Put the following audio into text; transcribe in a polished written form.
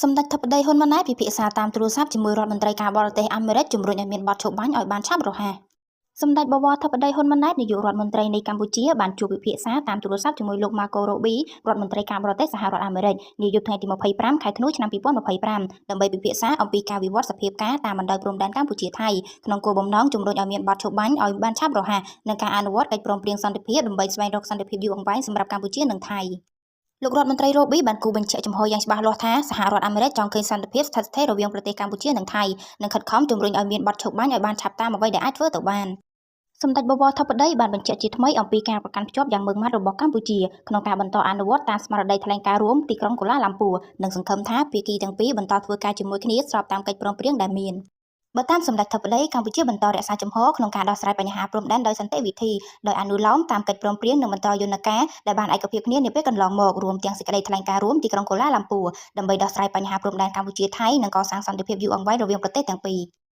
សម្ដេចធិបតីហ៊ុនម៉ាណែតពិភាក្សាតាមទូរស័ព្ទជាមួយរដ្ឋមន្ត្រីការបរទេសអាមេរិកជំរុញឲ្យមានបទឈប់បាញ់ឲ្យបានឆាប់រហ័សសម្ដេចបវរធិបតីហ៊ុនម៉ាណែតនាយករដ្ឋមន្ត្រីនៃកម្ពុជាបានជួបពិភាក្សាតាមទូរស័ព្ទជាមួយលោក Marco Rubio រដ្ឋមន្ត្រីការបរទេសសហរដ្ឋអាមេរិកនាយប់ថ្ងៃទី25ខែធ្នូឆ្នាំ2025ដើម្បីពិភាក្សាអំពីការវិវត្តសភាពការតាមបណ្ដោយព្រំដែនកម្ពុជាថៃក្នុងគោលបំណងជំរុញឲ្យមានបទឈប់បាញ់ឲ្យបានឆាប់រហ័សនិងការអនុវត្តកិច្ចព្រមព្រៀងសន្តិភាពដើម្បីស្វែងរកសន្តិភាពយូរអង្វែងសម្រាប់កម្ពុជានិងថៃលោករដ្ឋមន្ត្រីរ៉ូប៊ីបានគូបញ្ជាក់ចំហយ៉ាងច្បាស់លាស់ថាសហរដ្ឋអាមេរិកចង់ឃើញសន្តិភាពស្ថិតស្ថេររវាងប្រទេសកម្ពុជានិងថៃនិងខិតខំជំរុញឲ្យមានបទឈប់បាញ់ឲ្យបានឆាប់តាមអ្វីដែលអាចធ្វើទៅបានសម្ដេចបវរធិបតីបានបញ្ជាក់ជាថ្មីអំពីការប្រកាន់ខ្ជាប់យ៉ាងម៉ឺងម៉ាត់របស់កម្ពុជាក្នុងការបន្តអនុវត្តតាមស្មារតីថ្លែងការណ៍រួមទីក្រុងកូឡាឡាំពួរនិងសង្ឃឹមថាភាគីទាំងពីរបន្តធ្វើការជាមួយគ្នាស្របតាមកិច្ចព្រមព្រៀងដែលមានបើតាមសម្ដេចធិបតីកម្ពុជាបន្តរក្សាជំហរក្នុងការដោះស្រាយបញ្ហាព្រំដែនដោយសន្តិវិធីដោយអនុលោមតាមកិច្ចព្រមព្រៀងនិងបន្តយន្តការដែលបានឯកភាពគ្នានាពេលកន្លងមករួមទាំងសេចក្តីថ្លែងការណ៍រួមទីក្រុងកូឡាឡាំពួរដើម្បីដោះស្រាយបញ្ហាព្រំដែនកម្ពុជាថៃនិងកសាងសន្តិភាពយូរអង្វែងរវាងប្រទេសទាំងពីរ